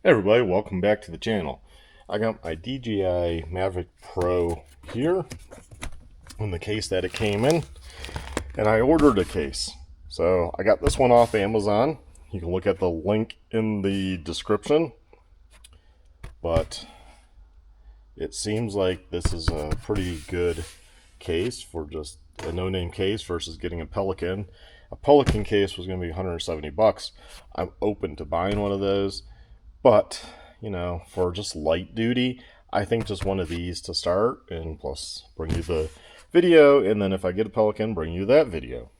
Hey everybody, welcome back to the channel. I got my DJI Mavic Pro here in the case that it came in, and I ordered a case. So I got this one off Amazon. You can look at the link in the description, but it seems like this is a pretty good case for just a no-name case versus getting a Pelican. A Pelican case was going to be 170 bucks. I'm open to buying one of those. But, for just light duty, I think just one of these to start, and plus bring you the video, and then if I get a Pelican, bring you that video.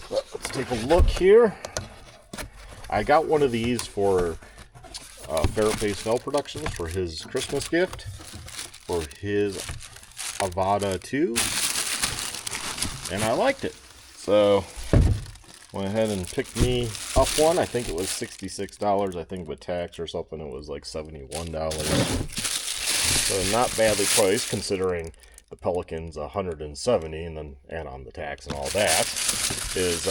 But let's take a look here. I got one of these for Ferret Face Fell Productions for his Christmas gift, for his Avada 2, and I liked it. So went ahead and picked me up one. I think it was $66. I think with tax or something it was like $71. So not badly priced considering the Pelican's 170, and then add on the tax and all that is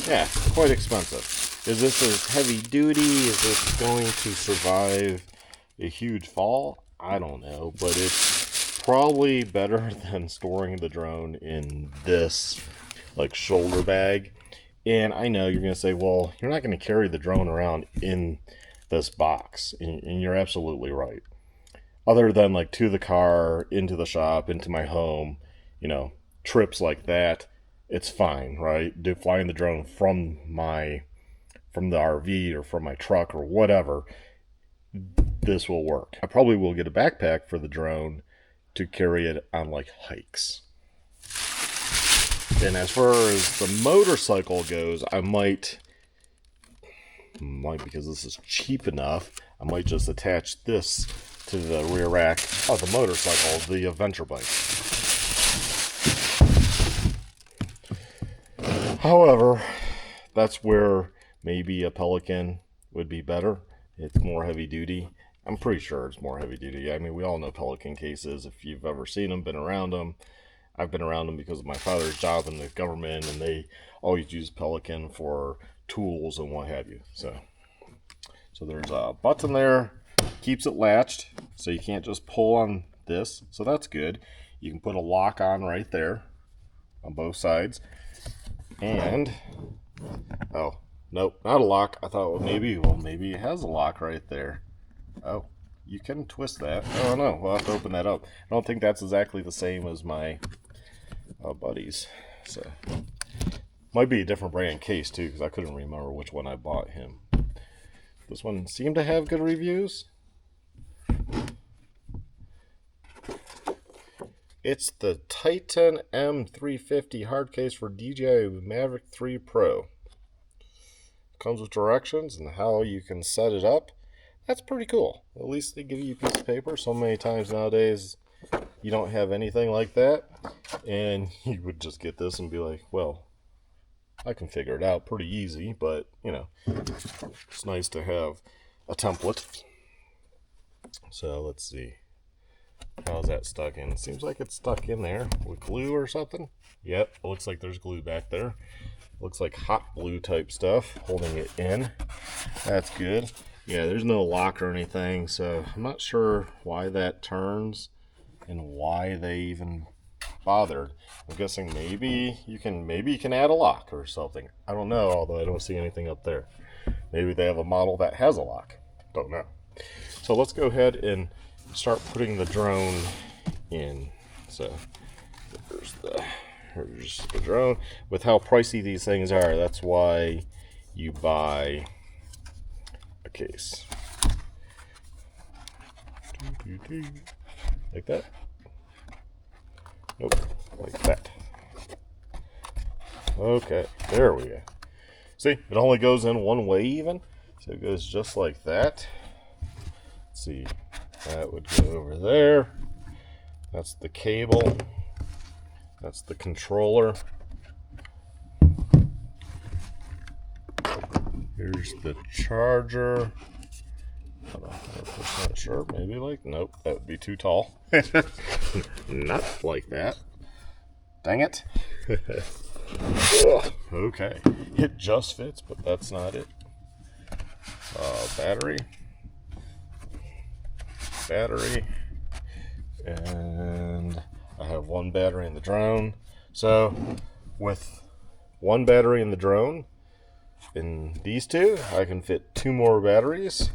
yeah, quite expensive. Is this a heavy duty? Is this going to survive a huge fall? I don't know, but it's probably better than storing the drone in this like shoulder bag. And I know you're going to say, well, you're not going to carry the drone around in this box. And you're absolutely right. Other than like to the car, into the shop, into my home, trips like that, it's fine, right? Flying the drone from the RV or from my truck or whatever, this will work. I probably will get a backpack for the drone to carry it on like hikes. And as far as the motorcycle goes, I might, because this is cheap enough, I might just attach this to the rear rack of the motorcycle, the adventure bike. However, that's where maybe a Pelican would be better. It's more heavy duty. I'm pretty sure it's more heavy duty. I mean, we all know Pelican cases. If you've ever seen them, been around them. I've been around them because of my father's job in the government, and they always use Pelican for tools and what have you. So there's a button there, keeps it latched, so you can't just pull on this. So that's good. You can put a lock on right there on both sides. And, oh, nope, not a lock. I thought, maybe it has a lock right there. Oh, you can twist that. Oh no, we'll have to open that up. I don't think that's exactly the same as my buddies. So might be a different brand case too, because I couldn't remember which one I bought him. This one seemed to have good reviews. It's the Titan M350 hard case for DJI Mavic 3 Pro. Comes with directions and how you can set it up. That's pretty cool. At least they give you a piece of paper. So many times nowadays you don't have anything like that, and you would just get this and be like, well, I can figure it out pretty easy, but it's nice to have a template. So let's see, how's that stuck in? Seems like it's stuck in there with glue or something. Yep, it looks like there's glue back there. Looks like hot glue type stuff holding it in. That's good. Yeah, there's no lock or anything, so I'm not sure why that turns and why they even bothered. I'm guessing maybe you can add a lock or something. I don't know, although I don't see anything up there. Maybe they have a model that has a lock. Don't know. So let's go ahead and start putting the drone in. So here's the drone. With how pricey these things are, that's why you buy a case. Like that. Nope, like that. Okay, there we go. See, it only goes in one way even, so it goes just like that. Let's see, that would go over there. That's the cable. That's the controller. Here's the charger. I'm not 100% sure. Maybe like, nope, that would be too tall. Not like that. Dang it. Okay. It just fits, but that's not it. battery, and I have one battery in the drone. So with one battery in the drone, in these two, I can fit 2 more batteries.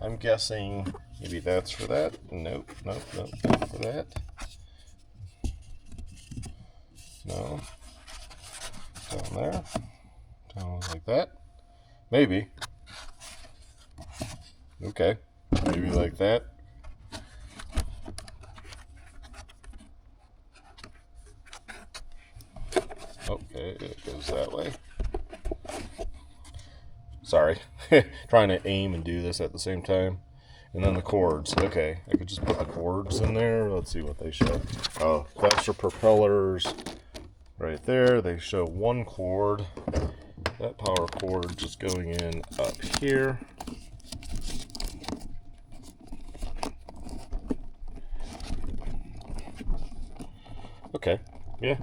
I'm guessing maybe that's for that. Nope, not for that. No. Down there. Down like that. Maybe. Okay. Maybe like that. Okay, it goes that way. Sorry. Trying to aim and do this at the same time. And then the cords. Okay, I could just put the cords in there. Let's see what they show. Oh, that's for propellers. Right there, they show 1 cord. That power cord just going in up here. Okay, yeah,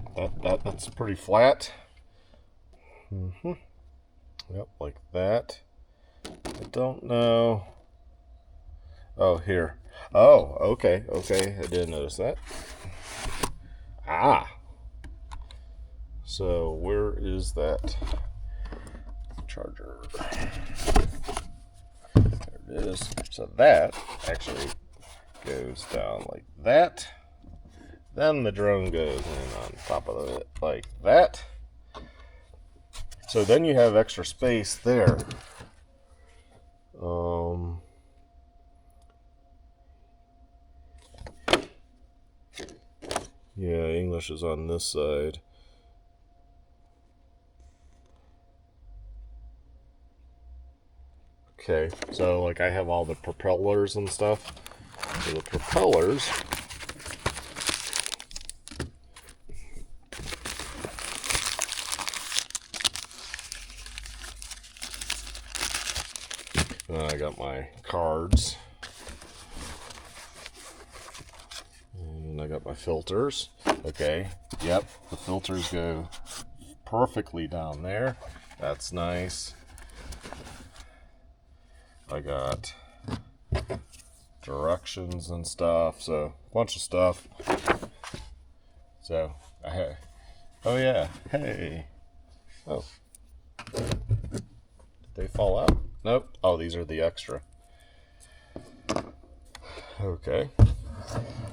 that's pretty flat. Yep, like that. I don't know. Oh, here. Oh, okay. I didn't notice that. Ah. So where is that charger? There it is. So that actually goes down like that. Then the drone goes in on top of it like that. So then you have extra space there. Yeah, English is on this side. Okay, so like I have all the propellers and stuff. So the propellers and then I got my cards. And I got my filters. Okay, yep, the filters go perfectly down there. That's nice. I got directions and stuff, so a bunch of stuff. So I have, oh yeah, hey, oh, did they fall out? Nope. Oh, these are the extra. Okay,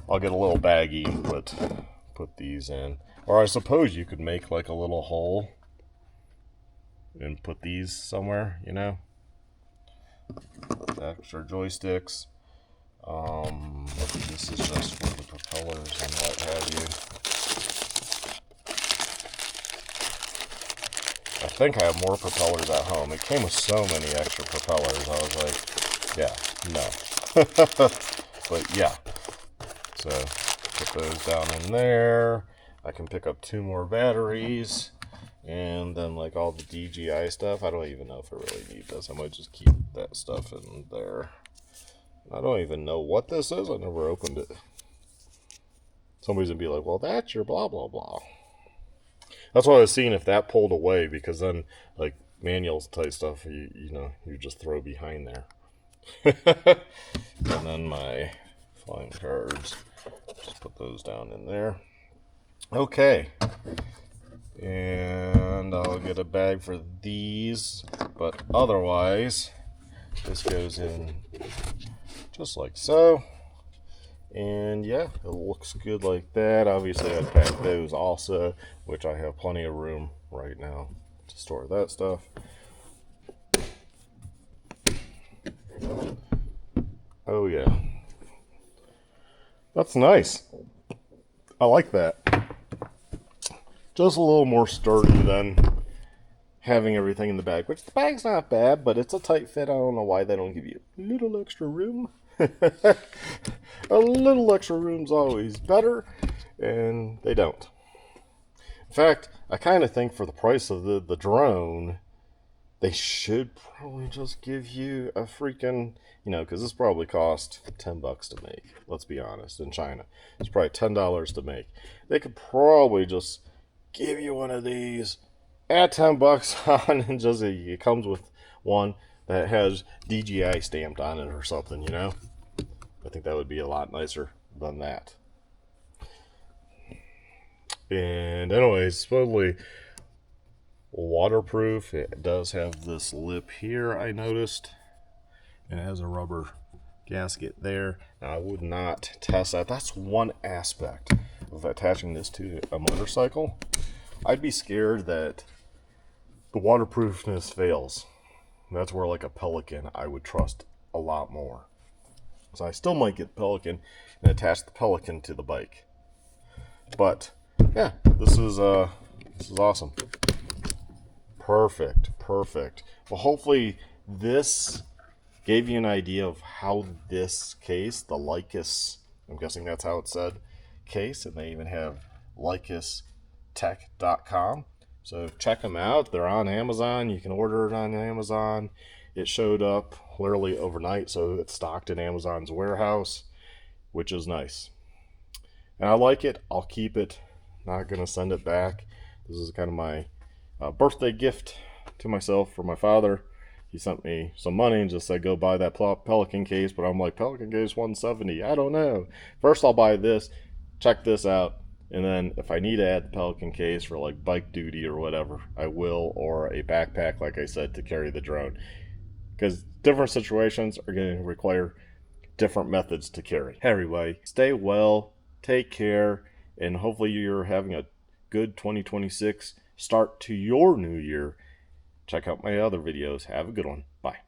I'll get a little baggie and put these in, or I suppose you could make like a little hole and put these somewhere, you know. Extra joysticks. This is just for the propellers and what have you. I think I have more propellers at home. It came with so many extra propellers. I was like, yeah, no. But yeah. So put those down in there. I can pick up 2 more batteries. And then like all the DJI stuff, I don't even know if I really need this. I might just keep that stuff in there. I don't even know what this is. I never opened it. Somebody's gonna be like, well, that's your blah blah blah. That's why I was seeing if that pulled away, because then like manuals type stuff, you know, you just throw behind there. And then my flying cards, just put those down in there. Okay. And I'll get a bag for these, but otherwise this goes in just like so. And yeah, it looks good like that. Obviously I'd pack those also, which I have plenty of room right now to store that stuff. Oh yeah, that's nice. I like that. Just a little more sturdy than having everything in the bag, which the bag's not bad, but it's a tight fit. I don't know why they don't give you a little extra room. A little extra room's always better, and they don't. In fact, I kind of think for the price of the drone, they should probably just give you a freaking, you know, because this probably cost $10 to make. Let's be honest, in China, it's probably $10 to make. They could probably just give you one of these, add $10 on, and just it comes with one. that has DJI stamped on it or something, you know? I think that would be a lot nicer than that. And anyways, supposedly waterproof. It does have this lip here, I noticed. And it has a rubber gasket there. Now, I would not test that. That's one aspect of attaching this to a motorcycle. I'd be scared that the waterproofness fails. That's where, like a Pelican, I would trust a lot more. So I still might get Pelican and attach the Pelican to the bike. But yeah, this is awesome. Perfect. Well, hopefully this gave you an idea of how this case, the Lykus, I'm guessing that's how it said, case, and they even have lycustech.com. So check them out. They're on Amazon. You can order it on Amazon. It showed up literally overnight, so it's stocked in Amazon's warehouse, which is nice. And I like it. I'll keep it. Not going to send it back. This is kind of my birthday gift to myself for my father. He sent me some money and just said, go buy that Pelican case. But I'm like, Pelican case $170. I don't know. First, I'll buy this. Check this out. And then if I need to add the Pelican case for like bike duty or whatever, I will, or a backpack, like I said, to carry the drone. Because different situations are going to require different methods to carry. Anyway, stay well, take care, and hopefully you're having a good 2026 start to your new year. Check out my other videos. Have a good one. Bye.